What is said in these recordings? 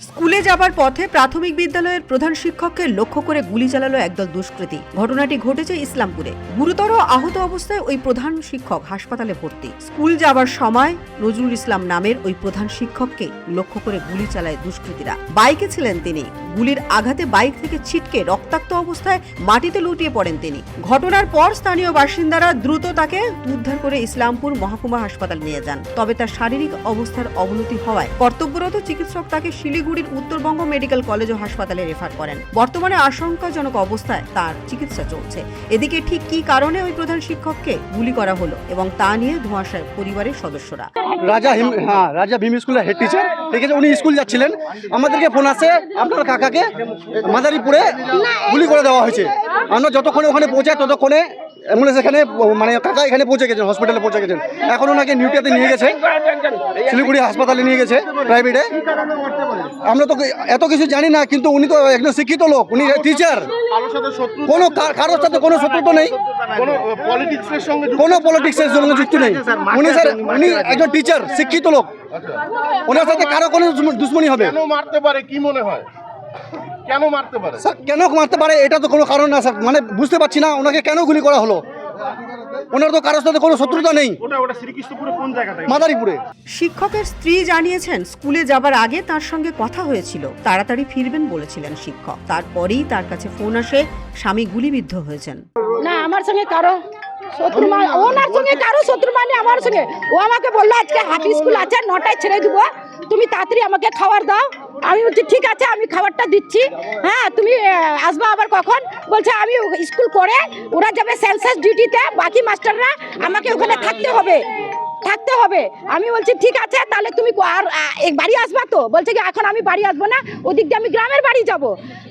স্কুলে যাবার পথে প্রাথমিক বিদ্যালয়ের প্রধান শিক্ষককে লক্ষ্য করে গুলি চালালো একদল দুষ্কৃতী। ঘটনাটি ঘটেছে ইসলামপুরে। গুরুতর আহত অবস্থায় ওই প্রধান শিক্ষক হাসপাতালে ভর্তি। স্কুল যাবার সময় নজরুল ইসলাম নামের ওই প্রধান শিক্ষককে লক্ষ্য করে গুলি চালায় দুষ্কৃতীরা। বাইকে ছিলেন তিনি। গুলির আঘাতে বাইক থেকে ছিটকে রক্তাক্ত অবস্থায় মাটিতে লুটিয়ে পড়েন তিনি। ঘটনার পর স্থানীয় বাসিন্দারা দ্রুত তাকে উদ্ধার করে ইসলামপুর মহকুমা হাসপাতাল নিয়ে যান। তবে তার শারীরিক অবস্থার অবনতি হওয়ায় কর্তব্যরত চিকিৎসক তাকে শিলিগুড়ির উত্তরবঙ্গ মেডিকেল কলেজ ও হাসপাতালে রেফার করেন। বর্তমানে আশঙ্কাজনক অবস্থায় তার চিকিৎসা চলছে। এদিকে ঠিক কি কারণে ওই প্রধান শিক্ষককে গুলি করা হলো এবং তা নিয়ে ধোঁয়াশায় পরিবারের সদস্যরা। রাজা ভীম স্কুলের হেড টিচার, ঠিক আছে, উনি স্কুল যাচ্ছিলেন, আমাদেরকে ফোন আসে আপনার কাকাকে মাদারীপুরে গুলি করে দেওয়া হয়েছে। আমরা যতক্ষণে ওখানে পৌঁছাই ততক্ষণে অ্যাম্বুলেন্স এখানে মানে কাকা এখানে পৌঁছে গেছেন, হসপিটালে পৌঁছে গেছেন। এখন ওনাকে নিউটিয়াতে নিয়ে গেছে, শিলিগুড়ি হাসপাতালে নিয়ে গেছে প্রাইভেটে। আমরা তো এত কিছু জানি না, কিন্তু উনি তো একজন শিক্ষিত লোক, উনি টিচার, কোনো কারোর সাথে কোনো শত্রুতা নেই, কোনো পলিটিক্সের সঙ্গে যুক্ত নেই। উনি স্যার উনি একজন টিচার, শিক্ষিত লোক, ওনার সাথে কারো কোনো দুশ্মনী হবে? কেন মারতে পারে কি মনে হয়? কেন মারতে পারে স্যার? কেন মারতে পারে এটা তো কোনো কারণ না স্যার, মানে বুঝতে পারছি না ওনাকে কেন গুলি করা হলো। ওনার তো কারোর সাথে কোনো শত্রুতা নেই। ওটা শ্রীকৃষ্ণপুরে কোন জায়গাটায়? মাদারীপুরে। শিক্ষকের স্ত্রী জানিয়েছেন, স্কুলে যাবার আগে তার সঙ্গে কথা হয়েছিল, তাড়াতাড়ি ফিরবেন বলেছিলেন শিক্ষক। তারপরেই তার কাছে ফোন আসে স্বামী গুলিবিদ্ধ হয়েছেন। না, আমার সঙ্গে কারো শত্রু মানে ওনার সঙ্গে কারো শত্রু মানে আমার সঙ্গে। ও আমাকে বললো আজকে হাফ স্কুল আছে, 9টায় ছেড়ে দিব, তুমি তাড়াতাড়ি আমাকে খাবার দাও। আমি বলছি ঠিক আছে, আমি খাবারটা দিচ্ছি। হ্যাঁ, তুমি আসবা আবার কখন? বলছে আমি স্কুল করে ওরা যাবে সেন্সাস ডিউটিতে, বাকি মাস্টাররা আমাকে ওখানে থাকতে হবে। আমি বলছি ঠিক আছে, তাহলে তুমি আর বাড়ি আসবা তো? বলছে কি এখন আমি বাড়ি আসবো না, ওদিক দিয়ে আমি গ্রামের বাড়ি যাব।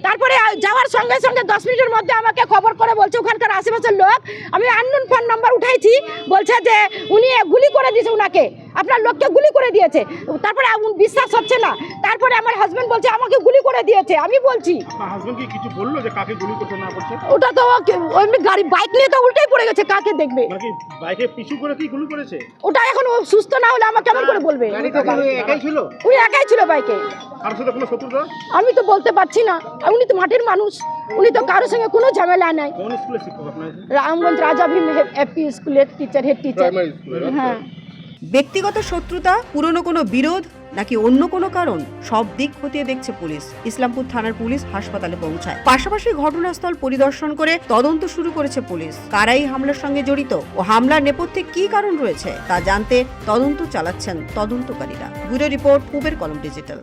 তারপরে যাওয়ার সঙ্গে সঙ্গে 10 মিনিটের মধ্যে আমাকে খবর করে বলছে ওখানকার আশেপাশের লোক, আমি আননোন ফোন নাম্বার উঠাইছি, বলছে যে উনি গুলি করে দিয়েছে, উনাকে আপনার লোককে গুলি করে দিয়েছে। তারপরে বিশ্বাস হচ্ছে না। তারপরে আমার হাজবেন্ড বলছে আমাকে গুলি করে দিয়েছে। আমি বলছি আপনার হাজবেন্ড কি কিছু বললো যে কাকে গুলি করতে না করছে? ওটা তো ওই গাড়ি বাইক নিয়ে তো উল্টেই পড়ে গেছে, কাকে দেখবে? নাকি বাইকে পিছু করে কি গুলি করেছে? ওটা এখন ও সুস্থ না হলে আমাকে কেমন করে বলবে? একাই ছিল? উনি একাই ছিল বাইকে। কারোর সাথে কোনো শত্রুতা? আমি তো বলতে পারছি না, উনি তো মাটির মানুষ, উনি তো কারোর সঙ্গে কোনো ঝামেলা নাই। কোন স্কুলের শিক্ষক আপনার? রামগঞ্জ রাজা ভীম এপি স্কুলের টিচার, হেড টিচার। হ্যাঁ। ব্যক্তিগত শত্রুতা, পুরনো কোনো বিরোধ নাকি অন্য কোনো কারণ, সব দিক খতিয়ে দেখছে পুলিশ। ইসলামপুর থানার পুলিশ হাসপাতালে পৌঁছায়। পাশাপাশি ঘটনাস্থল পরিদর্শন করে তদন্ত শুরু করেছে পুলিশ। কারাই হামলার সঙ্গে জড়িত ও হামলার নেপথ্যে কি কারণ রয়েছে তা জানতে তদন্ত চালাচ্ছেন তদন্তকারীরা। ব্যুরো রিপোর্ট, পূবের কলম ডিজিটাল।